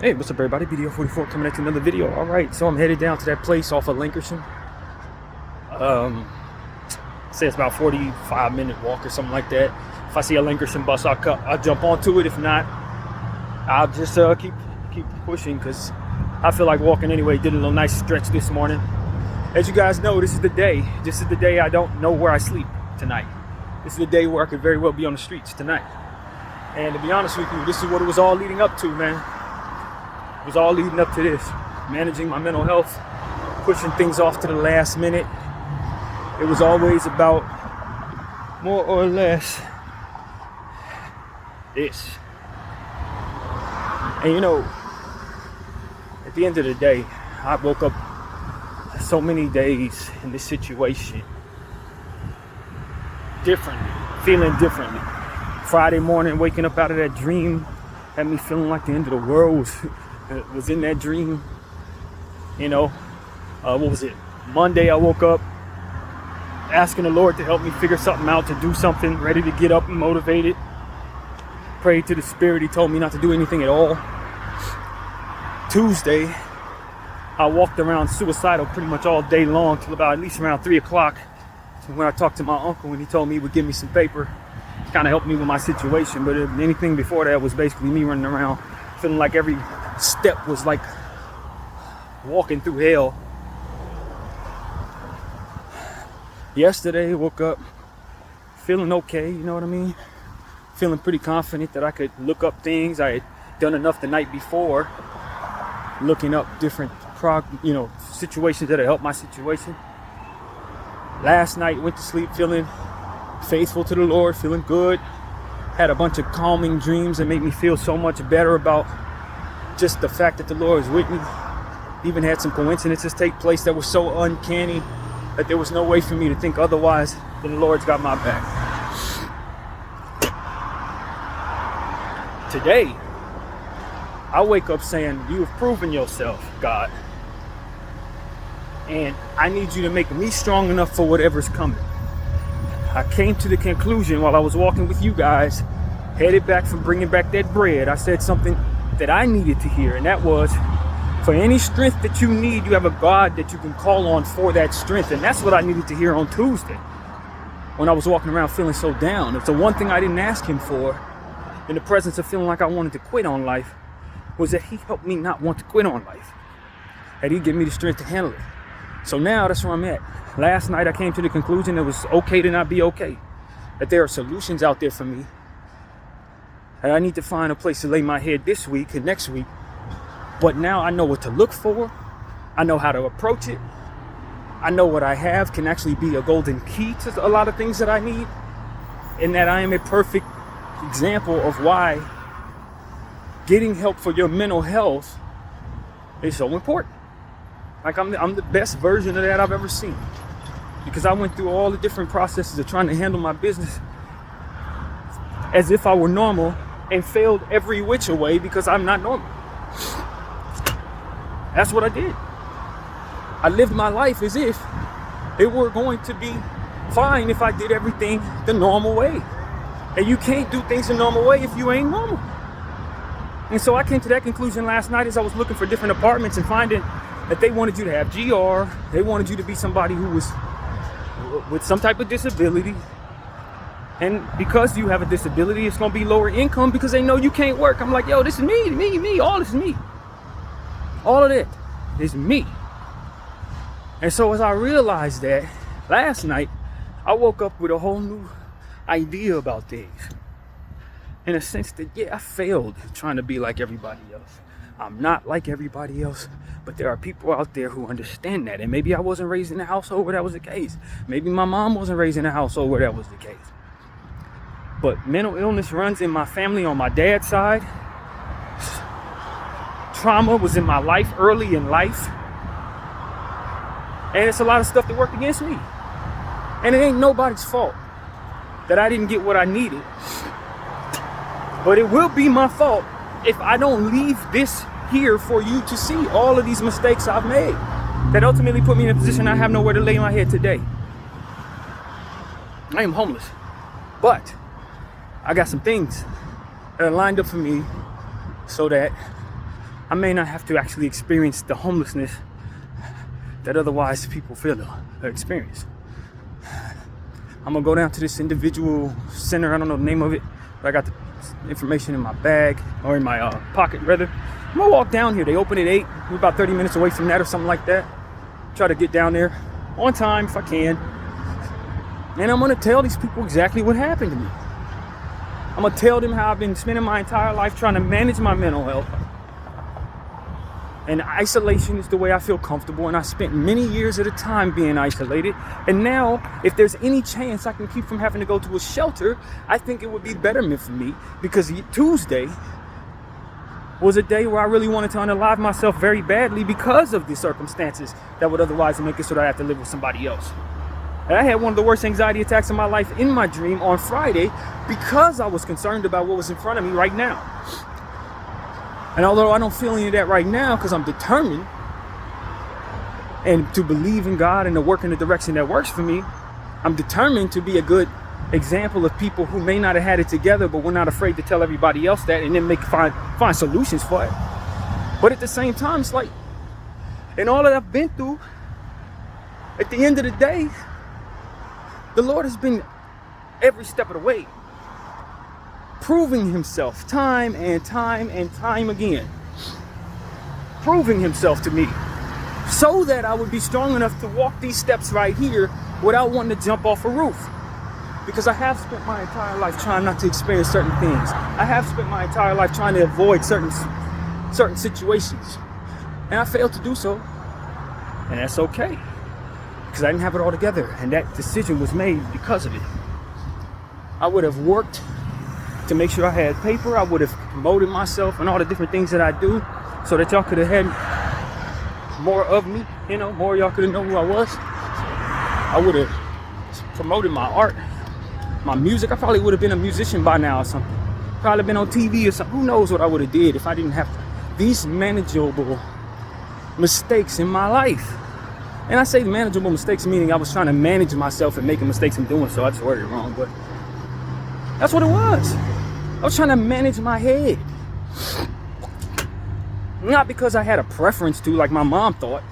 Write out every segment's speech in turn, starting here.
Hey, what's up everybody? BDF 44 coming at you another video. Alright, so I'm headed down to that place off of Lankershim. Say it's about 45-minute walk or something like that. If I see a Lankershim bus, I'll jump onto it. If not, I'll just keep pushing because I feel like walking anyway. Did a little nice stretch this morning. As you guys know, this is the day. This is the day I don't know where I sleep tonight. This is the day where I could very well be on the streets tonight. And to be honest with you, this is what it was all leading up to, man. It was all leading up to this. Managing my mental health, pushing things off to the last minute. It was always about more or less this. And you know, at the end of the day, I woke up so many days in this situation differently, feeling differently. Friday morning, waking up out of that dream, had me feeling like the end of the world was in that dream. You know, what was it? Monday, I woke up asking the Lord to help me figure something out, to do something, ready to get up and motivated. Prayed to the Spirit. He told me not to do anything at all. Tuesday, I walked around suicidal pretty much all day long till about at least around 3 o'clock. When I talked to my uncle and he told me he would give me some paper, kind of helped me with my situation. But anything before that was basically me running around feeling like every step was like walking through hell. Yesterday, woke up feeling okay, you know what I mean? Feeling pretty confident that I could look up things. I had done enough the night before, looking up different situations that have helped my situation. Last night, went to sleep feeling faithful to the Lord, feeling good. Had a bunch of calming dreams that made me feel so much better about just the fact that the Lord is with me. Even had some coincidences take place that were so uncanny that there was no way for me to think otherwise than the Lord's got my back. Today, I wake up saying, you have proven yourself, God. And I need you to make me strong enough for whatever's coming. I came to the conclusion while I was walking with you guys, headed back from bringing back that bread, I said something that I needed to hear, and that was, for any strength that you need, you have a God that you can call on for that strength. And that's what I needed to hear on Tuesday when I was walking around feeling so down. It's the one thing I didn't ask him for in the presence of feeling like I wanted to quit on life, was that he helped me not want to quit on life. That he'd give me the strength to handle it. So now that's where I'm at. Last night I came to the conclusion it was okay to not be okay. That there are solutions out there for me. And I need to find a place to lay my head this week and next week. But now I know what to look for. I know how to approach it. I know what I have can actually be a golden key to a lot of things that I need. And that I am a perfect example of why getting help for your mental health is so important. Like I'm the best version of that I've ever seen. Because I went through all the different processes of trying to handle my business as if I were normal and failed every which way because I'm not normal. That's what I did. I lived my life as if it were going to be fine if I did everything the normal way. And you can't do things the normal way if you ain't normal. And so I came to that conclusion last night as I was looking for different apartments and finding that they wanted you to have GR. They wanted you to be somebody who was with some type of disability. And because you have a disability, it's going to be lower income because they know you can't work. I'm like, yo, this is me. All this is me. All of it is me. And so as I realized that last night, I woke up with a whole new idea about things. In a sense that, yeah, I failed trying to be like everybody else. I'm not like everybody else, but there are people out there who understand that. And maybe I wasn't raised in a household where that was the case. Maybe my mom wasn't raised in a household where that was the case. But mental illness runs in my family on my dad's side. Trauma was in my life early in life. And it's a lot of stuff that worked against me. And it ain't nobody's fault that I didn't get what I needed. But it will be my fault if I don't leave this here for you to see all of these mistakes I've made that ultimately put me in a position I have nowhere to lay my head today. I am homeless, but I got some things that are lined up for me so that I may not have to actually experience the homelessness that otherwise people feel or experience. I'm gonna go down to this individual center. I don't know the name of it, but I got the information in my bag, or in my pocket rather. I'm gonna walk down here. They open at 8. We're about 30 minutes away from that or something like that. Try to get down there on time if I can. And I'm gonna tell these people exactly what happened to me. I'm gonna tell them how I've been spending my entire life trying to manage my mental health. And isolation is the way I feel comfortable, and I spent many years at a time being isolated. And now, if there's any chance I can keep from having to go to a shelter, I think it would be betterment for me, because Tuesday was a day where I really wanted to unalive myself very badly because of the circumstances that would otherwise make it so that I have to live with somebody else. And I had one of the worst anxiety attacks of my life in my dream on Friday because I was concerned about what was in front of me right now. And although I don't feel any of that right now because I'm determined and to believe in God and to work in the direction that works for me, I'm determined to be a good example of people who may not have had it together, but we're not afraid to tell everybody else that, and then find solutions for it. But at the same time, it's like, in all that I've been through, at the end of the day, the Lord has been every step of the way, proving himself time and time and time again, proving himself to me so that I would be strong enough to walk these steps right here without wanting to jump off a roof. Because I have spent my entire life trying not to experience certain things. I have spent my entire life trying to avoid certain situations, and I failed to do so, and that's okay, because I didn't have it all together, and that decision was made because of it. I would have worked to make sure I had paper. I would have promoted myself and all the different things that I do so that y'all could have had more of me, more y'all could have known who I was. I would have promoted my art, my music. I probably would have been a musician by now or something. Probably been on TV or something. Who knows what I would have did if I didn't have these manageable mistakes in my life. And I say manageable mistakes meaning I was trying to manage myself and making mistakes in doing so. I just worded it wrong, but that's what it was. I was trying to manage my head. Not because I had a preference to, like my mom thought.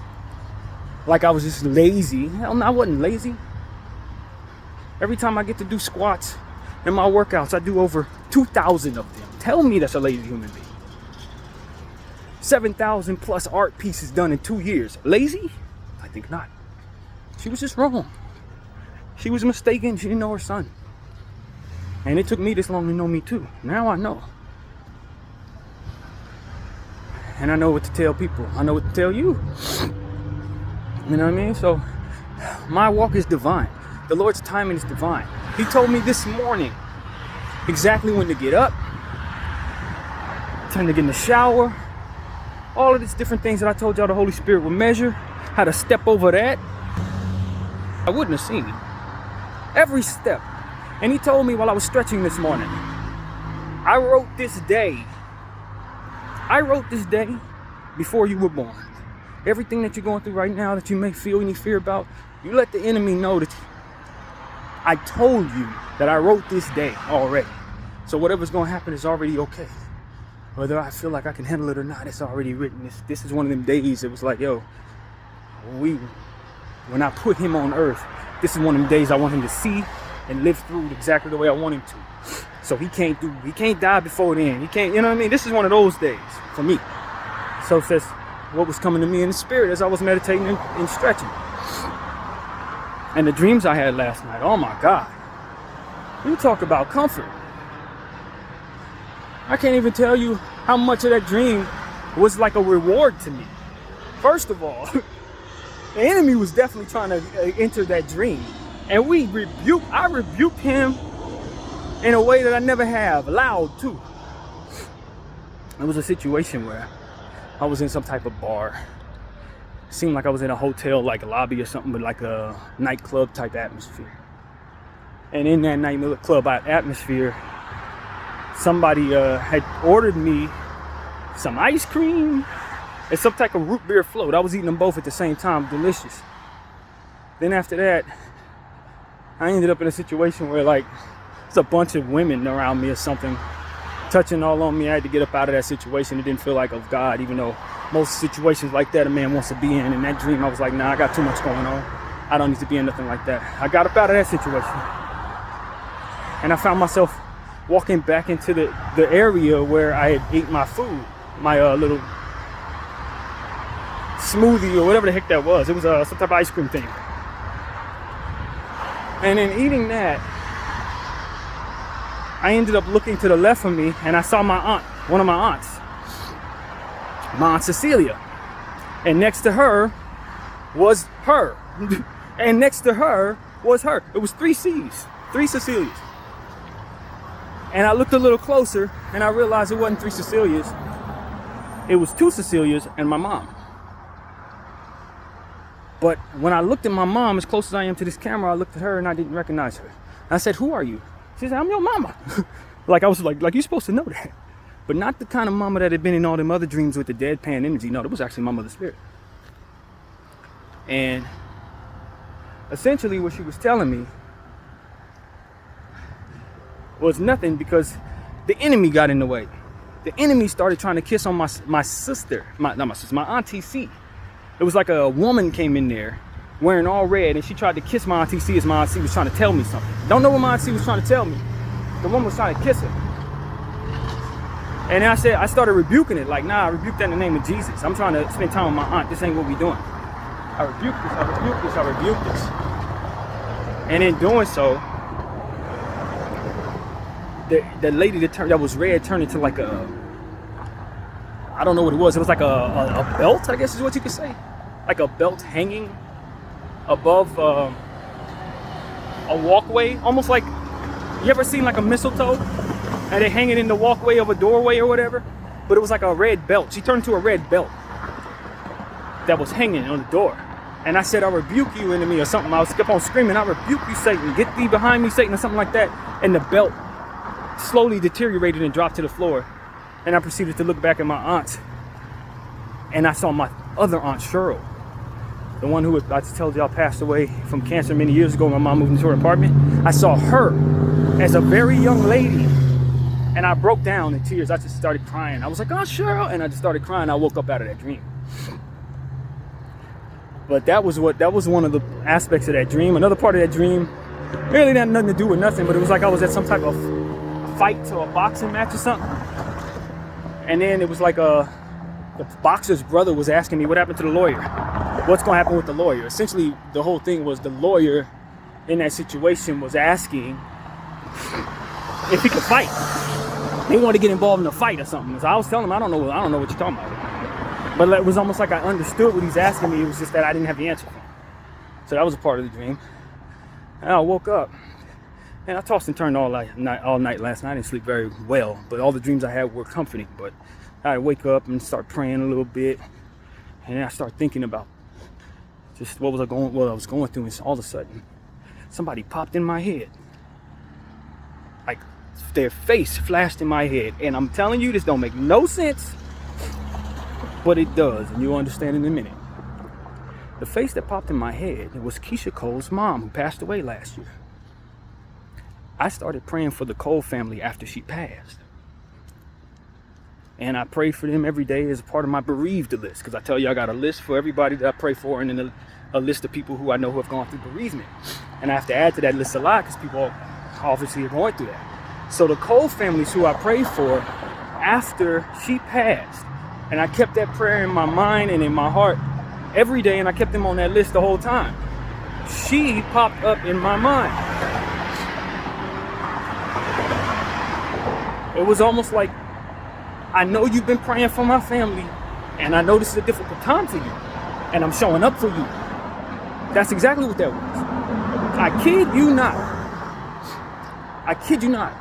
Like I was just lazy. Hell no, I wasn't lazy. Every time I get to do squats in my workouts, I do over 2,000 of them. Tell me that's a lazy human being. 7,000 plus art pieces done in 2 years. Lazy? I think not. She was just wrong. She was mistaken. She didn't know her son. And it took me this long to know me too. Now I know. And I know what to tell people. I know what to tell you. You know what I mean? So my walk is divine. The Lord's timing is divine. He told me this morning exactly when to get up, time to get in the shower, all of these different things that I told y'all the Holy Spirit would measure, how to step over that. I wouldn't have seen it. Every step. And he told me while I was stretching this morning, I wrote this day before you were born. Everything that you're going through right now that you may feel any fear about, you let the enemy know that I told you that I wrote this day already. So whatever's going to happen is already okay. Whether I feel like I can handle it or not, it's already written. This is one of them days it was like, yo, when I put him on earth, this is one of them days I want him to see and live through exactly the way I want him to. So he can't die before then. He can't, you know what I mean? This is one of those days for me. So says what was coming to me in the spirit as I was meditating and stretching. And the dreams I had last night, oh my God. You talk about comfort. I can't even tell you how much of that dream was like a reward to me. First of all, the enemy was definitely trying to enter that dream. And I rebuked him in a way that I never have, loud too. It was a situation where I was in some type of bar. It seemed like I was in a hotel, like a lobby or something, but like a nightclub type atmosphere. And in that nightclub atmosphere, somebody had ordered me some ice cream and some type of root beer float. I was eating them both at the same time, delicious. Then after that, I ended up in a situation where like, it's a bunch of women around me or something. touching all on me. I had to get up out of that situation. It didn't feel like of God, even though most situations like that a man wants to be in. In that dream, I was like, nah, I got too much going on. I don't need to be in nothing like that. I got up out of that situation. And I found myself walking back into the area where I had ate my food, my little smoothie or whatever the heck that was. It was some type of ice cream thing. And in eating that, I ended up looking to the left of me and I saw my aunt, one of my aunts, my Aunt Cecilia. And next to her was her. And next to her was her. It was 3 C's, 3 Cecilias. And I looked a little closer and I realized it wasn't 3 Cecilias. It was 2 Cecilias and my mom. But when I looked at my mom, as close as I am to this camera, I looked at her and I didn't recognize her. And I said, who are you? She said, I'm your mama. Like I was like you're supposed to know that. But not the kind of mama that had been in all them other dreams with the deadpan energy. No, that was actually my mother's spirit. And essentially what she was telling me was nothing, because the enemy got in the way. The enemy started trying to kiss on my sister, my Auntie C. It was like a woman came in there wearing all red and she tried to kiss my Auntie C as my Auntie C was trying to tell me something. Don't know what my Auntie C was trying to tell me. The woman was trying to kiss her. And I started rebuking it, like, nah, I rebuke that in the name of Jesus. I'm trying to spend time with my aunt. This ain't what we doing. I rebuke this, I rebuke this, I rebuke this. And in doing so, the lady that was red turned into like a, I don't know what it was. It was like a belt, I guess is what you could say. Like a belt hanging above a walkway. Almost like, you ever seen like a mistletoe? And they hang it in the walkway of a doorway or whatever? But it was like a red belt. She turned into a red belt that was hanging on the door. And I said, I rebuke you, enemy, or something. I kept on screaming, I rebuke you, Satan. Get thee behind me, Satan, or something like that. And the belt slowly deteriorated and dropped to the floor. And I proceeded to look back at my aunt. And I saw my other aunt, Cheryl. The one who I told y'all passed away from cancer many years ago. My mom moved into her apartment. I saw her as a very young lady. And I broke down in tears. I just started crying. I was like, oh, Cheryl. And I just started crying. I woke up out of that dream. But that was one of the aspects of that dream. Another part of that dream really had nothing to do with nothing, but it was like I was at some type of fight or a boxing match or something. And then it was like the boxer's brother was asking me what happened to the lawyer. What's going to happen with the lawyer? Essentially, the whole thing was the lawyer in that situation was asking if he could fight. They wanted to get involved in a fight or something. So I was telling him, I don't know what you're talking about. But it was almost like I understood what he's asking me. It was just that I didn't have the answer for him. So that was a part of the dream. And I woke up and I tossed and turned all night last night. I didn't sleep very well, but all the dreams I had were comforting. But I'd wake up and start praying a little bit, and then I start thinking about just what I was going through, and all of a sudden somebody popped in my head. Like their face flashed in my head, and I'm telling you, this don't make no sense, but it does, and you'll understand in a minute. The face that popped in my head was Keisha Cole's mom, who passed away last year. I started praying for the Cole family after she passed. And I prayed for them every day as a part of my bereaved list, because I tell you, I got a list for everybody that I pray for, and then a list of people who I know who have gone through bereavement. And I have to add to that list a lot, because people obviously are going through that. So the Cole families who I prayed for after she passed, and I kept that prayer in my mind and in my heart every day, and I kept them on that list the whole time. She popped up in my mind. It was almost like, I know you've been praying for my family, and I know this is a difficult time for you, and I'm showing up for you. That's exactly what that was. I kid you not. I kid you not.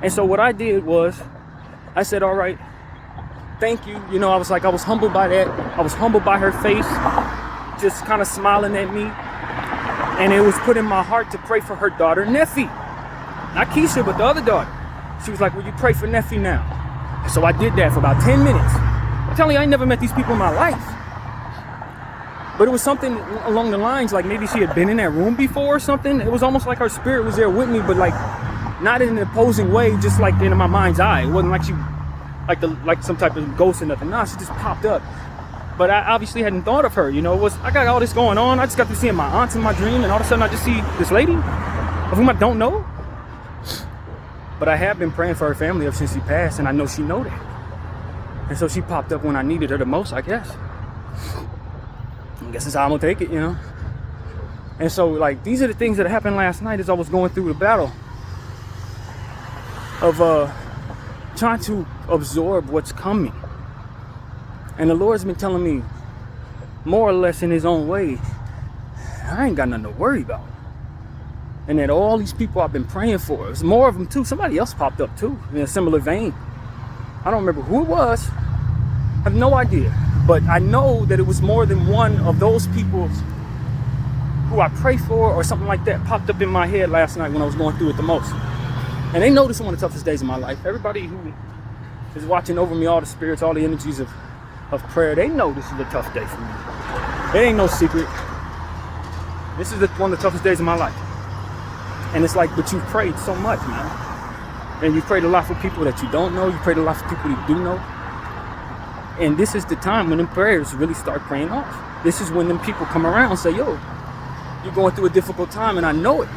And so what I did was, I said, all right, thank you. You know, I was humbled by that. I was humbled by her face, just kind of smiling at me. And it was put in my heart to pray for her daughter, Neffy. Not Keisha, but the other daughter. She was like, will you pray for Neffy now? And so I did that for about 10 minutes. I'm telling you, I ain't never met these people in my life. But it was something along the lines, like maybe she had been in that room before or something. It was almost like her spirit was there with me, but like not in an opposing way, just like in my mind's eye. It wasn't like she, like some type of ghost or nothing. Nah, she just popped up. But I obviously hadn't thought of her, you know. I got all this going on. I just got to see my aunts in my dream, and all of a sudden I just see this lady of whom I don't know. But I have been praying for her family ever since she passed, and I know she know that. And so she popped up when I needed her the most, I guess. I guess that's how I'm gonna take it, you know. And so, like, these are the things that happened last night as I was going through the battle of trying to absorb what's coming. And the Lord's been telling me, more or less in his own way, I ain't got nothing to worry about. And that all these people I've been praying for, there's more of them too. Somebody else popped up too, in a similar vein. I don't remember who it was. I have no idea. But I know that it was more than one of those people who I pray for or something like that popped up in my head last night when I was going through it the most. And they know this is one of the toughest days of my life. Everybody who is watching over me, all the spirits, all the energies of prayer, they know this is a tough day for me. It ain't no secret. This is one of the toughest days of my life. And it's like, but you've prayed so much, man. And you prayed a lot for people that you don't know. You prayed a lot for people you do know. And this is the time when them prayers really start praying off. This is when them people come around and say, yo, you're going through a difficult time, and I know it.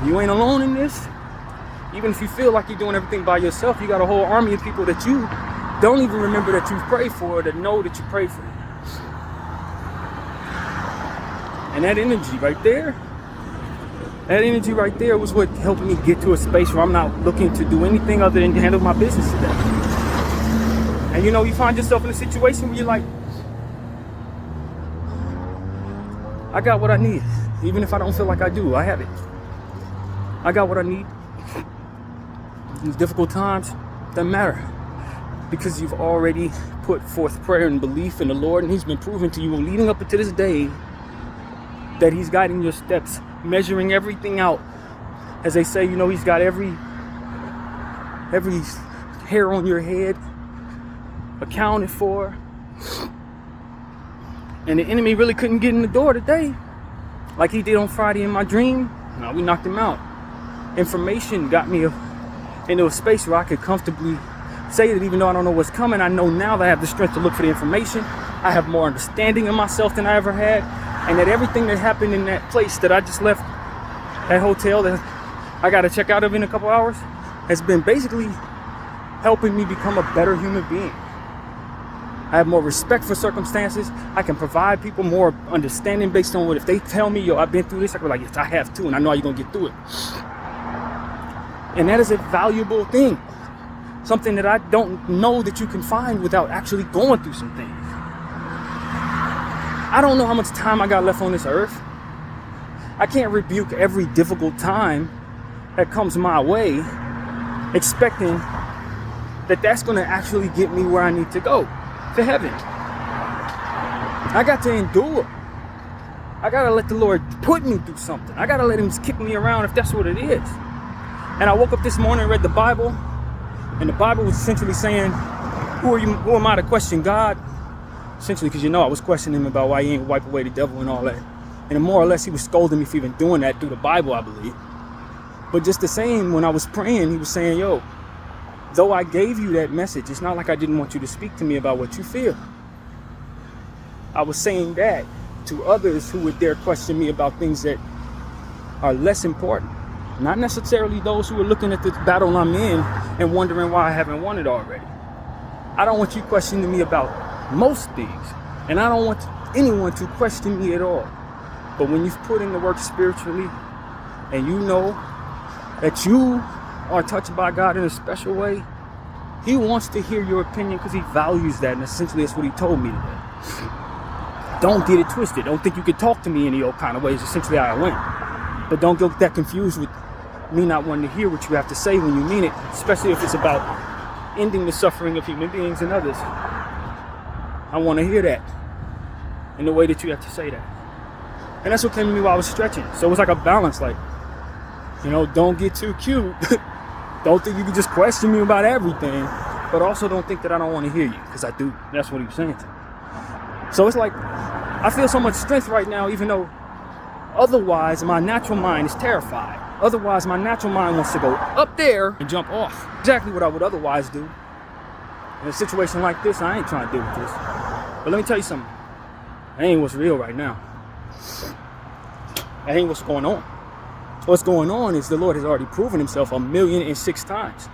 You ain't alone in this. Even if you feel like you're doing everything by yourself, you got a whole army of people that you don't even remember that you've prayed for, that know that you prayed for. And that energy right there was what helped me get to a space where I'm not looking to do anything other than to handle my business today. And you know, you find yourself in a situation where you're like, I got what I need. Even if I don't feel like I do, I have it. I got what I need. In difficult times, doesn't matter. Because you've already put forth prayer and belief in the Lord, and he's been proving to you leading up to this day that he's guiding your steps, measuring everything out. As they say, you know, he's got every hair on your head accounted for. And the enemy really couldn't get in the door today like he did on Friday in my dream. No, we knocked him out. Information got me into a space where I could comfortably say that even though I don't know what's coming, I know now that I have the strength to look for the information. I have more understanding of myself than I ever had. And that everything that happened in that place that I just left, that hotel that I got to check out of in a couple hours, has been basically helping me become a better human being. I have more respect for circumstances. I can provide people more understanding based on what, if they tell me, yo, I've been through this, I can be like, yes, I have too, and I know how you're going to get through it. And that is a valuable thing. Something that I don't know that you can find without actually going through some things. I don't know how much time I got left on this earth. I can't rebuke every difficult time that comes my way, expecting that that's going to actually get me where I need to go, to heaven. I got to endure. I got to let the Lord put me through something. I got to let him kick me around if that's what it is. And I woke up this morning and read the Bible, and the Bible was essentially saying, who am I to question God? Essentially, because you know I was questioning him about why he ain't wipe away the devil and all that. And more or less he was scolding me for even doing that through the Bible, I believe. But just the same, when I was praying, he was saying, yo, though I gave you that message, it's not like I didn't want you to speak to me about what you feel. I was saying that to others who would dare question me about things that are less important. Not necessarily those who are looking at this battle I'm in and wondering why I haven't won it already. I don't want you questioning me about most things, and I don't want anyone to question me at all. But when you've put in the work spiritually, and you know that you are touched by God in a special way, he wants to hear your opinion because he values that, and essentially that's what he told me today. Don't get it twisted. Don't think you can talk to me any old kind of ways. Essentially how I went. But don't get that confused with me not wanting to hear what you have to say when you mean it, especially if it's about ending the suffering of human beings and others. I want to hear that in the way that you have to say that. And that's what came to me while I was stretching. So it was like a balance, like, you know, don't get too cute. Don't think you can just question me about everything, but also don't think that I don't want to hear you, because I do. That's what he was saying to me. So it's like, I feel so much strength right now, even though otherwise my natural mind is terrified. Otherwise, my natural mind wants to go up there and jump off. Exactly what I would otherwise do. In a situation like this, I ain't trying to deal with this. But let me tell you something. That ain't what's real right now. That ain't what's going on. What's going on is the Lord has already proven himself 1,000,006 times.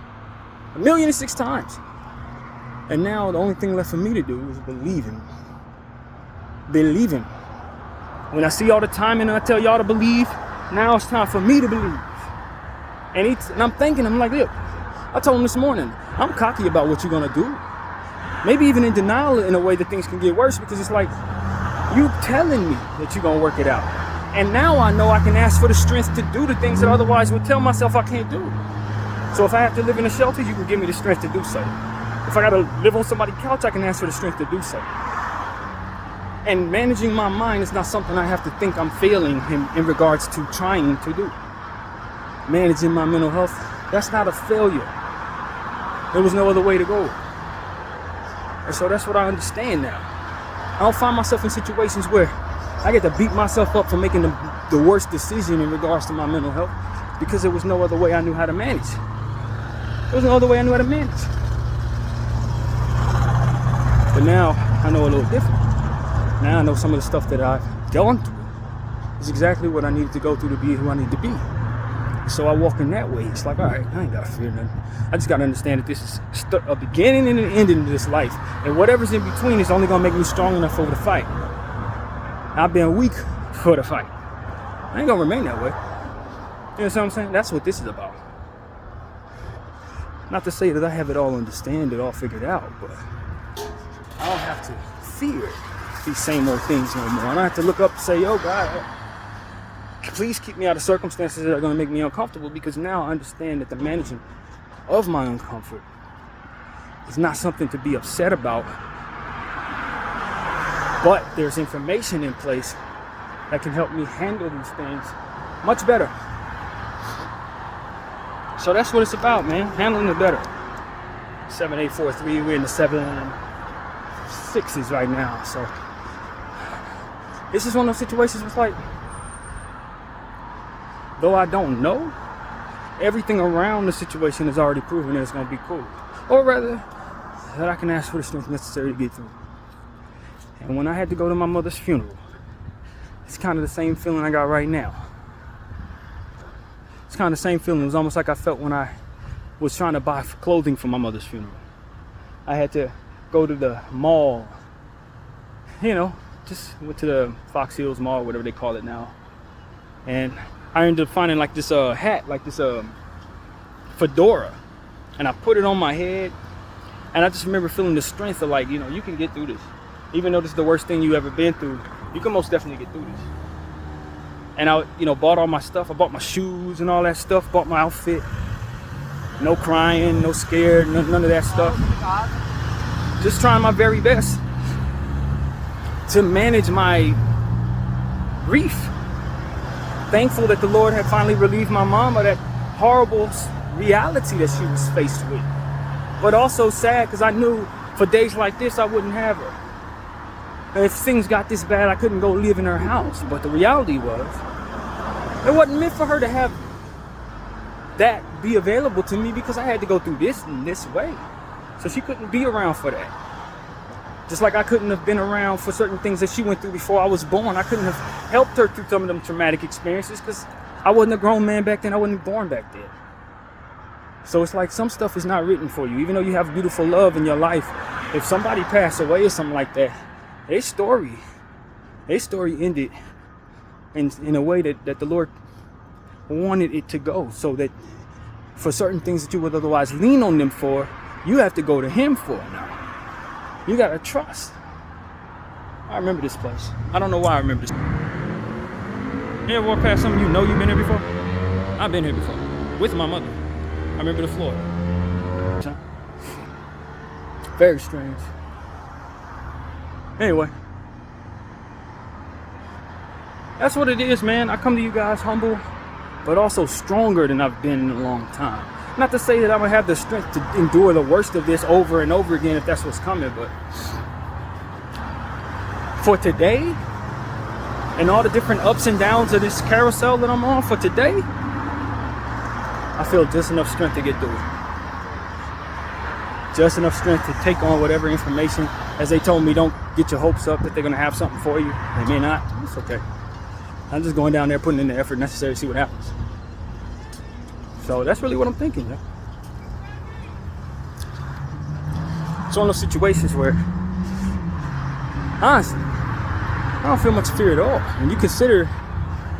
1,000,006 times. And now the only thing left for me to do is believe him. Believe him. When I see all the time and I tell y'all to believe, now it's time for me to believe. And I'm thinking, I'm like, look, I told him this morning, I'm cocky about what you're gonna do. Maybe even in denial in a way that things can get worse, because it's like, you telling me that you're gonna work it out. And now I know I can ask for the strength to do the things that otherwise would tell myself I can't do. So if I have to live in a shelter, you can give me the strength to do so. If I gotta live on somebody's couch, I can ask for the strength to do so. And managing my mind is not something I have to think I'm failing in regards to trying to do. Managing my mental health, that's not a failure. There was no other way to go. And so that's what I understand now. I don't find myself in situations where I get to beat myself up for making the worst decision in regards to my mental health, because there was no other way I knew how to manage. There was no other way I knew how to manage. But now I know a little different. Now I know some of the stuff that I've gone through is exactly what I needed to go through to be who I need to be. So I walk in that way. It's like, all right, I ain't gotta fear nothing. I just gotta understand that this is a beginning and an ending to this life. And whatever's in between is only gonna make me strong enough for the fight. I've been weak for the fight. I ain't gonna remain that way. You know what I'm saying? That's what this is about. Not to say that I have it all understand, it all figured out, but I don't have to fear these same old things no more. I don't have to look up and say, yo, God, please keep me out of circumstances that are going to make me uncomfortable, because now I understand that the managing of my uncomfort is not something to be upset about, but there's information in place that can help me handle these things much better. So that's what it's about, man. Handling it better. 7843, we're in the 7-6s right now. So this is one of those situations where it's like, though I don't know, everything around the situation is already proven that it's going to be cool. Or rather, that I can ask for the strength necessary to get through. And when I had to go to my mother's funeral, it's kind of the same feeling I got right now. It's kind of the same feeling. It was almost like I felt when I was trying to buy clothing for my mother's funeral. I had to go to the mall, just went to the Fox Hills Mall, whatever they call it now. And I ended up finding like this hat, like this fedora. And I put it on my head. And I just remember feeling the strength of like, you can get through this. Even though this is the worst thing you ever been through, you can most definitely get through this. And I, bought all my stuff. I bought my shoes and all that stuff, bought my outfit. No crying, no scared, none of that stuff. Just trying my very best to manage my grief. Thankful that the Lord had finally relieved my mom of that horrible reality that she was faced with. But also sad because I knew for days like this I wouldn't have her. If things got this bad, I couldn't go live in her house. But the reality was, it wasn't meant for her to have that be available to me, because I had to go through this in this way. So she couldn't be around for that. Just like I couldn't have been around for certain things that she went through before I was born. I couldn't have helped her through some of them traumatic experiences because I wasn't a grown man back then. I wasn't born back then. So it's like some stuff is not written for you. Even though you have beautiful love in your life, if somebody passed away or something like that, their story ended in a way that the Lord wanted it to go, so that for certain things that you would otherwise lean on them for, you have to go to Him for now. You gotta trust. I remember this place. I don't know why I remember this. You ever walk past something you've been here before? I've been here before with my mother. I remember the floor. Very strange. Anyway, that's what it is, man. I come to you guys humble, but also stronger than I've been in a long time. Not to say that I'm gonna have the strength to endure the worst of this over and over again if that's what's coming, but for today and all the different ups and downs of this carousel that I'm on for today, I feel just enough strength to get through it. Just enough strength to take on whatever information. As they told me, don't get your hopes up that they're gonna have something for you. They may not. It's okay. I'm just going down there, putting in the effort necessary to see what happens. So that's really what I'm thinking. Yeah? It's one of those situations where, honestly, I don't feel much fear at all. When you consider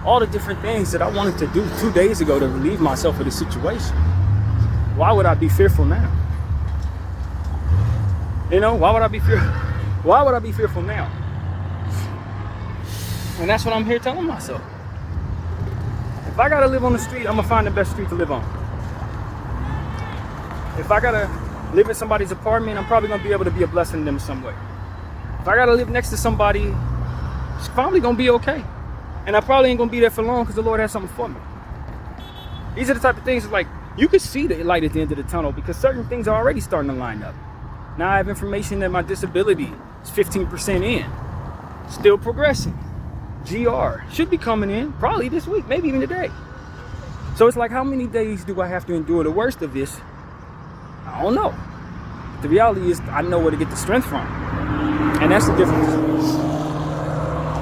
all the different things that I wanted to do 2 days ago to relieve myself of this situation, why would I be fearful now? You know, why would I be fearful now? And that's what I'm here telling myself. If I gotta live on the street, I'm gonna find the best street to live on. If I gotta live in somebody's apartment, I'm probably gonna be able to be a blessing to them in some way. If I gotta live next to somebody, it's probably gonna be okay. And I probably ain't gonna be there for long because the Lord has something for me. These are the type of things like, you can see the light at the end of the tunnel because certain things are already starting to line up. Now I have information that my disability is 15% in. Still progressing. GR should be coming in probably this week, maybe even today. So it's like, how many days do I have to endure the worst of this? I don't know. The reality is I know where to get the strength from. And that's the difference.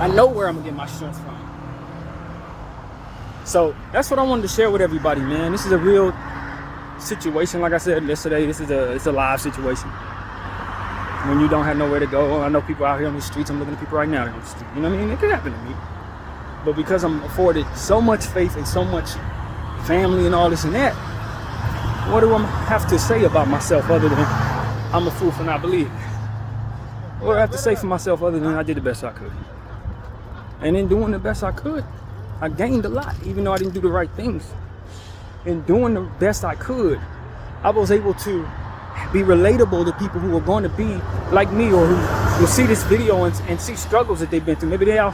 I know where I'm gonna get my strength from. So that's what I wanted to share with everybody, man. This is a real situation. Like I said yesterday, it's a live situation. When you don't have nowhere to go. I know people out here on the streets. I'm looking at people right now on the street. You know what I mean? It could happen to me. But because I'm afforded so much faith and so much family and all this and that, what do I have to say about myself other than I'm a fool for not believing? What do I have to say for myself other than I did the best I could? And in doing the best I could, I gained a lot, even though I didn't do the right things. In doing the best I could, I was able to be relatable to people who are going to be like me, or who will see this video and see struggles that they've been through. Maybe they are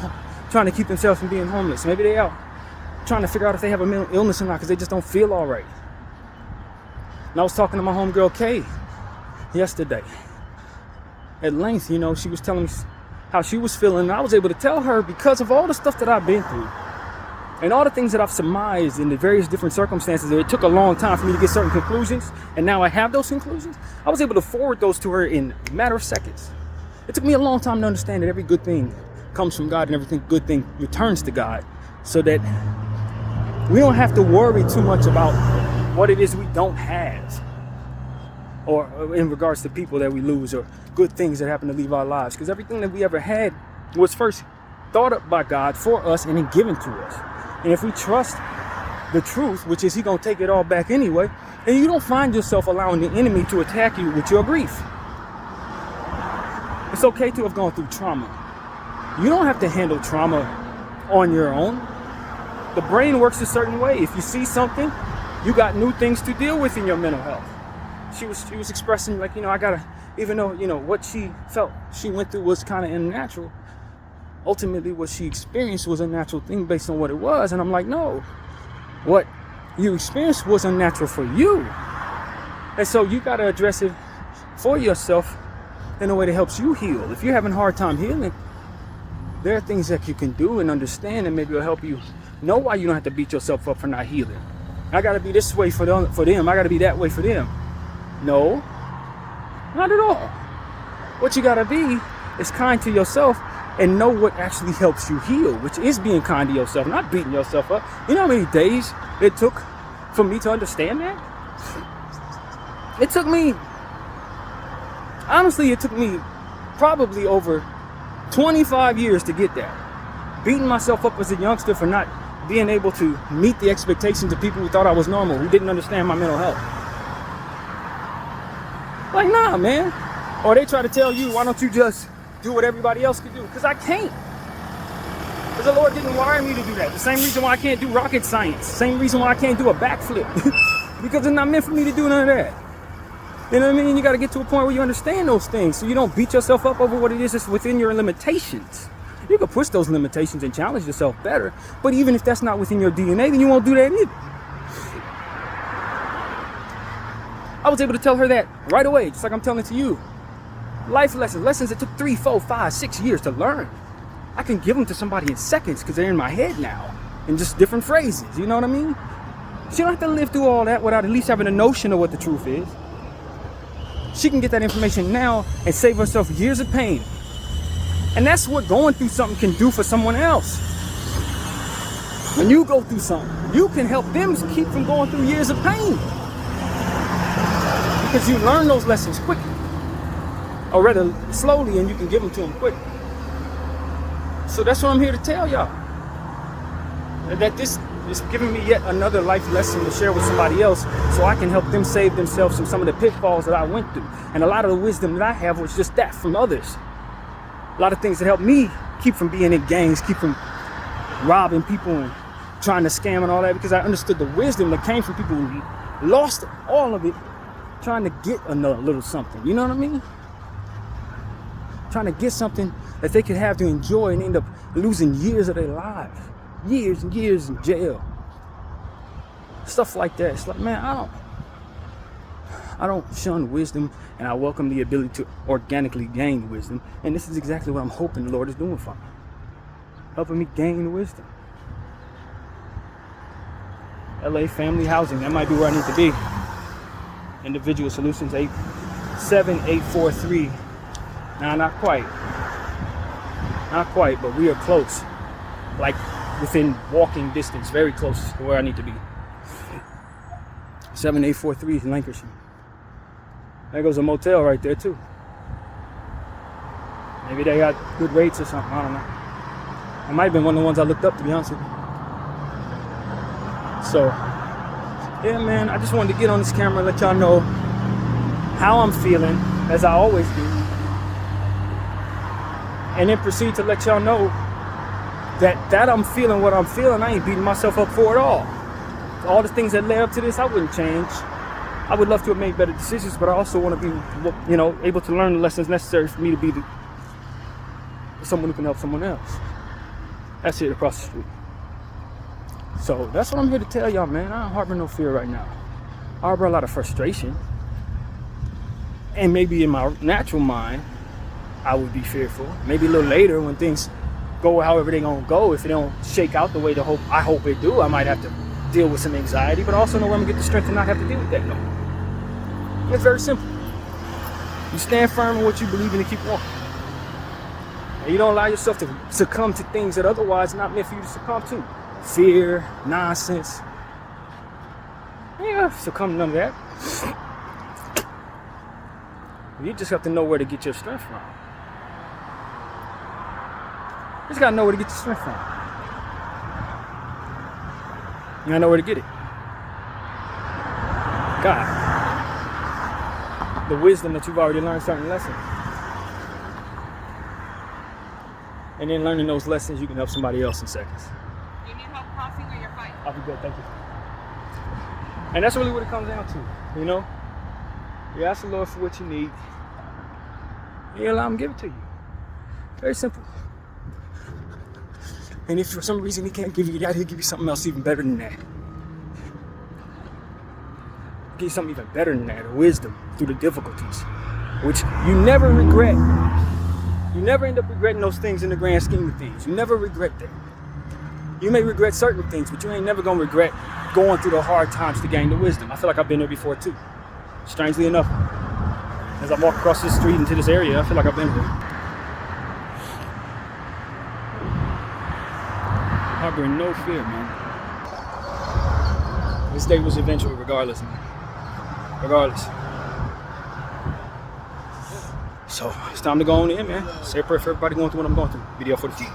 trying to keep themselves from being homeless. Maybe they are trying to figure out if they have a mental illness or not because they just don't feel all right. And I was talking to my homegirl Kay yesterday at length. You know, she was telling me how she was feeling, and I was able to tell her, because of all the stuff that I've been through and all the things that I've surmised in the various different circumstances, it took a long time for me to get certain conclusions, and now I have those conclusions. I was able to forward those to her in a matter of seconds. It took me a long time to understand that every good thing comes from God and everything good thing returns to God, so that we don't have to worry too much about what it is we don't have, or in regards to people that we lose, or good things that happen to leave our lives, because everything that we ever had was first thought up by God for us and then given to us. And if we trust the truth, which is He gonna take it all back anyway, then you don't find yourself allowing the enemy to attack you with your grief. It's okay to have gone through trauma. You don't have to handle trauma on your own. The brain works a certain way. If you see something, you got new things to deal with in your mental health. She was expressing, like, you know, I gotta, even though, you know, what she felt she went through was kind of unnatural, ultimately what she experienced was a natural thing based on what it was. And I'm like, no, what you experienced was unnatural for you. And so you got to address it for yourself in a way that helps you heal. If you're having a hard time healing, there are things that you can do and understand, and maybe it'll help you know why you don't have to beat yourself up for not healing. I got to be this way for them. I got to be that way for them. No, not at all. What you got to be is kind to yourself and know what actually helps you heal, which is being kind to yourself, not beating yourself up. You know how many days it took for me to understand that? It took me probably over 25 years to get that. Beating myself up as a youngster for not being able to meet the expectations of people who thought I was normal, who didn't understand my mental health. Like, nah, man. Or they try to tell you, why don't you just do what everybody else could do? Because I can't. Because the Lord didn't wire me to do that. The same reason why I can't do rocket science. Same reason why I can't do a backflip. Because it's not meant for me to do none of that. You know what I mean? You got to get to a point where you understand those things, so you don't beat yourself up over what it is that's within your limitations. You can push those limitations and challenge yourself better. But even if that's not within your DNA, then you won't do that either. I was able to tell her that right away, just like I'm telling it to you. Life lessons that took 3, 4, 5, 6 years to learn. I can give them to somebody in seconds because they're in my head now, in just different phrases. You know what I mean? She don't have to live through all that without at least having a notion of what the truth is. She can get that information now and save herself years of pain. And that's what going through something can do for someone else. When you go through something, you can help them keep from going through years of pain. Because you learn those lessons quickly. Or rather, slowly, and you can give them to them quickly. So that's what I'm here to tell y'all. That this is giving me yet another life lesson to share with somebody else so I can help them save themselves from some of the pitfalls that I went through. And a lot of the wisdom that I have was just that from others. A lot of things that helped me keep from being in gangs, keep from robbing people and trying to scam and all that, because I understood the wisdom that came from people who lost all of it trying to get another little something. You know what I mean? Trying to get something that they could have to enjoy and end up losing years of their lives. Years and years in jail. Stuff like that. It's like, man, I don't shun wisdom, and I welcome the ability to organically gain wisdom. And this is exactly what I'm hoping the Lord is doing for me. Helping me gain wisdom. LA Family Housing, that might be where I need to be. Individual Solutions 87843. Nah, not quite. Not quite, but we are close. Like within walking distance, very close to where I need to be. 7843 is Lancashire. There goes a motel right there too. Maybe they got good rates or something, I don't know. It might have been one of the ones I looked up, to be honest with you. So, yeah, man, I just wanted to get on this camera and let y'all know how I'm feeling, as I always do. And then proceed to let y'all know that I'm feeling what I'm feeling. I ain't beating myself up for it all. All the things that led up to this, I wouldn't change. I would love to have made better decisions, but I also want to be, able to learn the lessons necessary for me to be someone who can help someone else. That's it across the street. So that's what I'm here to tell y'all, man. I don't harbor no fear right now. I harbor a lot of frustration. And maybe in my natural mind, I would be fearful. Maybe a little later when things go however they're gonna go, if it don't shake out the way I hope it do, I might have to deal with some anxiety, but I also know where I'm gonna get the strength to not have to deal with that no more. It's very simple. You stand firm in what you believe in and keep walking. And you don't allow yourself to succumb to things that otherwise not meant for you to succumb to. Fear, nonsense. Yeah, succumb to none of that. You just have to know where to get your strength from. You just gotta know where to get your strength from. You gotta know where to get it. God. The wisdom that you've already learned certain lessons. And then learning those lessons, you can help somebody else in seconds. You need help crossing or you're fine? I'll be good, thank you. And that's really what it comes down to, you know? You ask the Lord for what you need. And you allow him to give it to you. Very simple. And if for some reason he can't give you that, he'll give you something else even better than that. Give you something even better than that, wisdom through the difficulties, which you never regret. You never end up regretting those things in the grand scheme of things. You never regret that. You may regret certain things, but you ain't never gonna regret going through the hard times to gain the wisdom. I feel like I've been there before too. Strangely enough, as I walk across this street into this area, I feel like I've been here. Harboring no fear, man. This day was eventual regardless, man. Regardless. So, it's time to go on in, man. Say a prayer for everybody going through what I'm going through. BDF for the future.